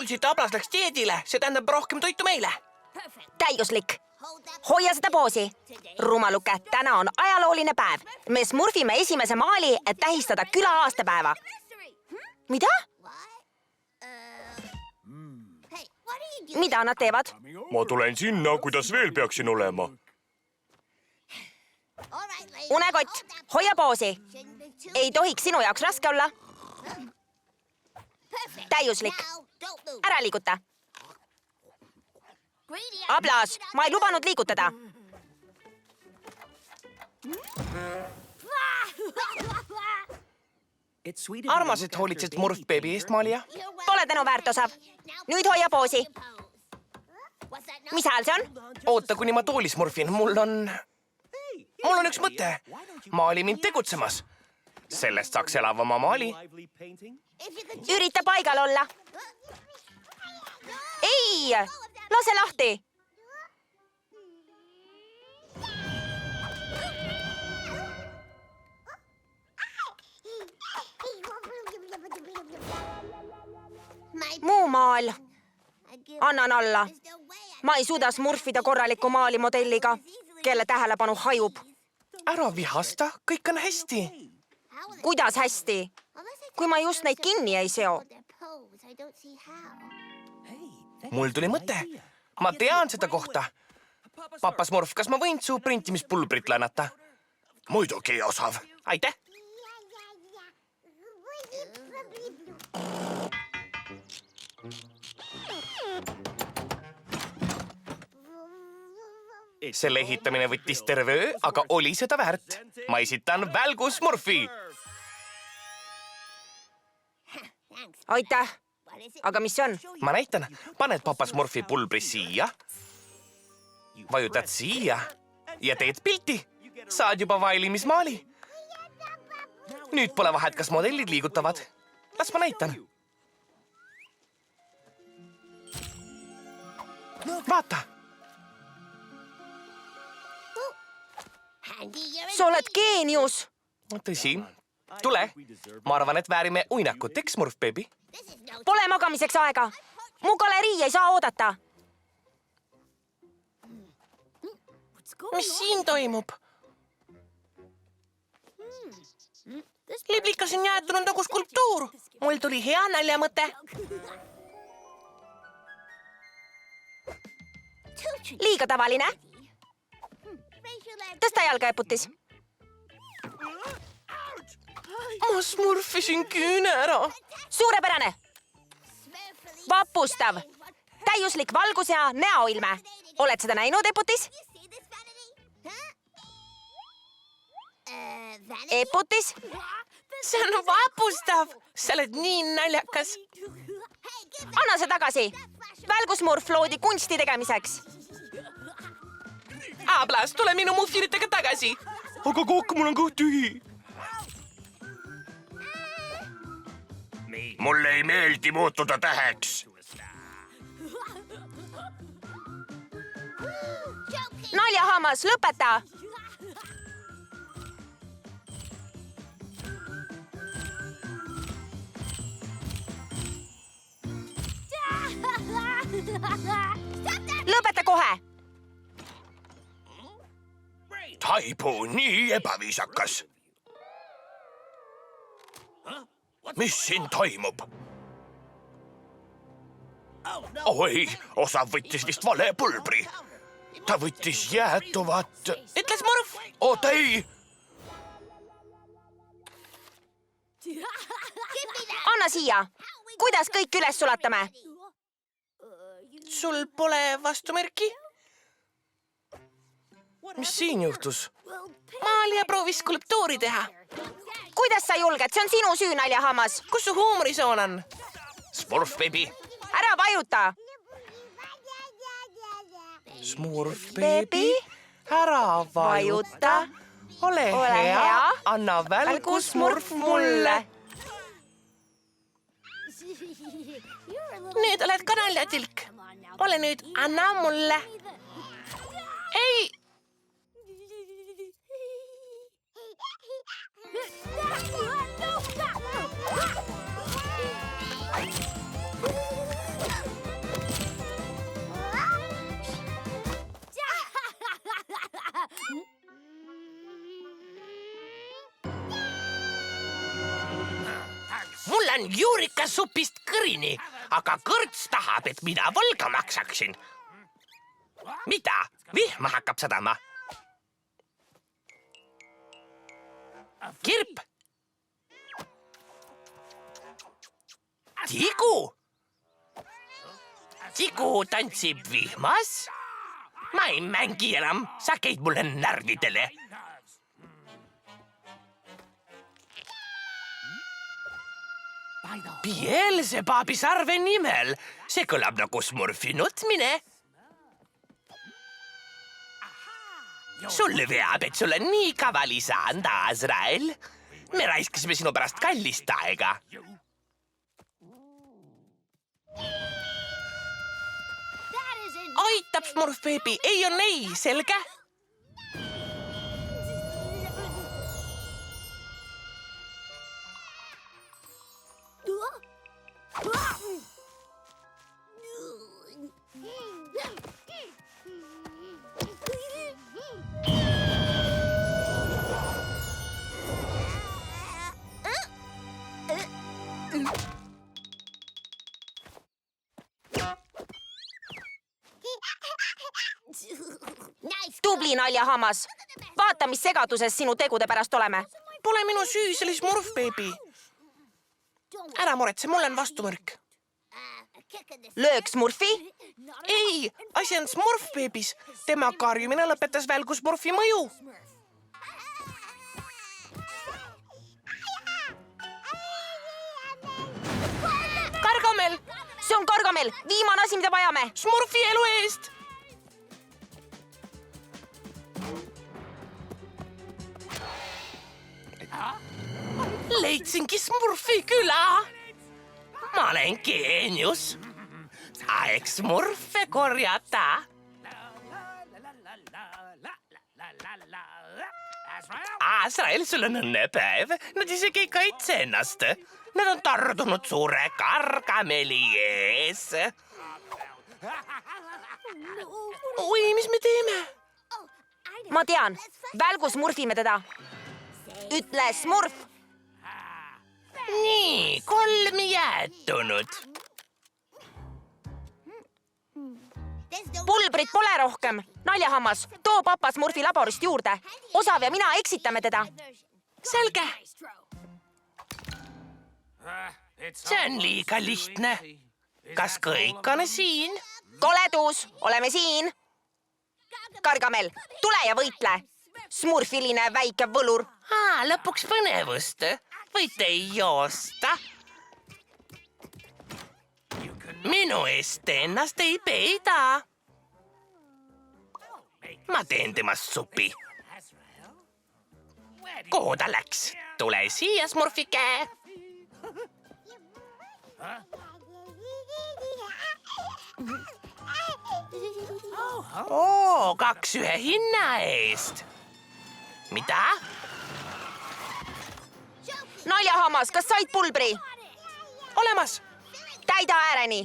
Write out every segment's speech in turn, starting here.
kuulsite, Ablas läks dieedile, see tähendab rohkem toitu meile. Täiuslik. Hoia seda poosi. Rumaluke, täna on ajalooline päev. Me smurfime esimese maali, et tähistada küla aastapäeva. Mida? Mida nad teevad? Ma tulen sinna, kuidas veel peaksin olema. Unekott, hoia poosi. Ei tohiks sinu jaoks raske olla. Täiuslik. Ära liiguta. Ablas, ma ei lubanud liigutada. Armas, et hoolitsed Smurf-beebi eest, Malia. Pole tänu väärt, Osav. Nüüd hoia poosi. Mis hääl see on? Oota, kuni ma tooli smurfin. Mul on üks mõte. Maali mind tegutsemas. Sellest saaks elavama maali. Ürita paigal olla. Ei, lase lahti. Muu maal. Annan alla. Ma ei suuda smurfida korraliku maali modelliga, kelle tähelepanu hajub. Ära vihasta, kõik on hästi. Kuidas hästi? Kui ma just neid kinni ei seo. Mul tuli mõte. Ma tean seda kohta. Papa Smurf, kas ma võin su printimispulbrit laenata? Muidugi, Osav. Aitäh. Selle ehitamine võttis terve öö, aga oli seda väärt. Ma esitan Välgu Smurfi. Aitäh. Aga mis see on? Ma näitan. Paned Papa Smurfi pulbri siia. Vajutad siia ja teed pilti. Saad juba vailimismaali. Nüüd pole vahet, kas modellid liigutavad. Las ma näitan. Vaata. Sa oled geenius. Tõsi. Tule. Ma arvan, et väärime uinakut, eks, Smurf-beebi? Pole magamiseks aega. Mu galerii ei saa oodata. Mis siin toimub? Liblikas on jäetunud nagu skulptuur. Mul tuli hea naljamõte. Liiga tavaline. Tõsta jalgaeputis. Ma smurfisin küüne ära. Suurepärane. Vapustav. Täiuslik valgus ja näoilme. Oled seda näinud, Eputis? Eputis? See on vapustav. Sa oled nii naljakas. Anna see tagasi. Välgusmurf loodi kunsti tegemiseks. Ablas, tule minu muffinitega tagasi. Aga kokk, mul on kõht tühi. Mulle ei meeldi muutuda täheks. Naljahammas, lõpeta. Lõpeta kohe. Taibu, nii ebaviisakas. Mis siin toimub? Oi, Osav võttis vist vale pulbri. Ta võttis jäätuvat... Ütle Smurf. Oota, ei! Anna siia. Kuidas kõik üles sulatame? Sul pole vastumärki? Mis siin juhtus? Malia proovis skulptuuri teha. Kuidas sa julged? See on sinu süü, naljahammas. Kus su huumorisoon on? Smurf-beebi. Ära vajuta. Smurf-beebi, ära vajuta. Ole hea, anna välgu Smurf mulle. Nüüd oled ka naljatilk. Ole nüüd, anna mulle. Ei! söön juurikasupist kõrini, aga kõrts tahab, et mina võlga maksaksin. Mida? Vihma hakkab sadama. Kirp. Tigu. Tigu tantsib vihmas. Ma ei mängi enam, sa käid mulle närvidele. Beelzebubi sarve nimel. See kõlab nagu Smurfi nutmine. Sulle veab, et sul on nii kavali saanud, Azrael. Me raiskasime sinu pärast kallist aega. Aitab, Smurf Baby, ei on ei, selge? Tubli, naljahammas. Vaata, mis segaduses sinu tegude pärast oleme. Pole minu süü, see oli Smurf Baby. Ära muretse, mul on vastumõrk. Löök Smurfi? Ei, asi on Smurf Babys. Tema karjumine lõpetas välgu Smurfi mõju. Gargamel! See on Gargamel, viimane asi, mida vajame. Smurfi elu eest! Leidsingi Smurfi küla. Ma olen geenius. Aeg Smurfe korjata. Azrael, sul on õnnepäev. Nad isegi ei kaitse ennast. Nad on tardunud suure Gargameli ees. Oi, mis me teeme? Ma tean, välgu Smurfime teda. Ütle Smurf. Nii, 3 jäätunud. Pulbrit pole rohkem. Naljahammas, too papa Smurfi laborist juurde. Osav ja mina eksitame teda. Selge. See on liiga lihtne. Kas kõik on siin? Koledus, oleme siin. Gargamel, tule ja võitle. Smurfiline väike võlur. Lõpuks põnevust. Võite joosta. Minu eest ennast ei peida. Ma teen temast supi. Kuhu ta läks? Tule siia, Smurfike. Oo, 2 ühe hinna eest. Mida? Naljahammas, kas said pulbri? Olemas. Täida ääreni.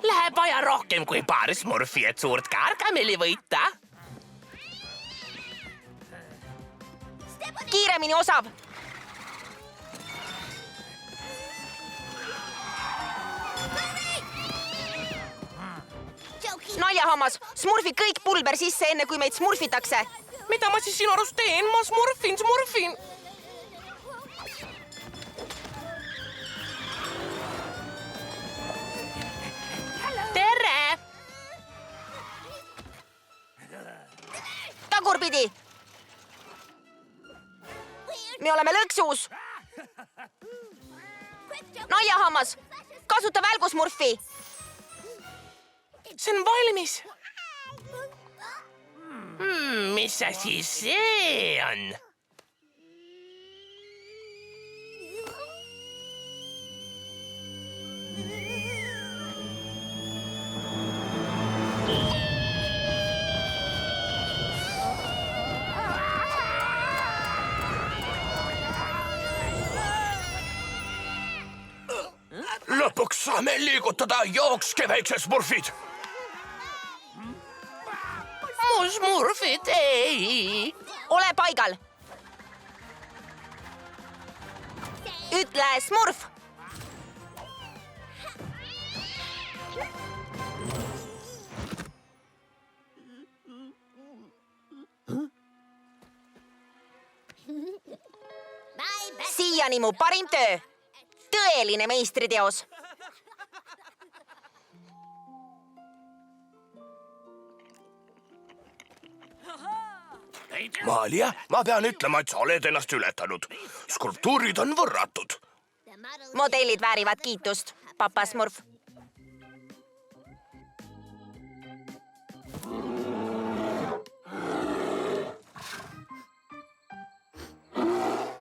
Läheb vaja rohkem kui paar Smurfi, et suurt Gargameli võita. Kiiremini, Osav. Naljahammas, Smurfi kõik pulber sisse, enne kui meid smurfitakse. Mida ma siis sinu arust teen? Ma smurfin. Tere! Tagurpidi. Me oleme lõksus. Naljahammas, kasuta välgu Smurfi. See on valmis. Mis asi see on? Lõpuks saame liigutada, jookske väiksed Smurfid. Mu Smurfid ei. Ole paigal. Ütle Smurf. siiani mu parim töö. Tõeline meistriteos. Maalia, ma pean ütlema, et sa oled ennast ületanud. Skulptuurid on võrratud. Modellid väärivad kiitust, papa Smurf.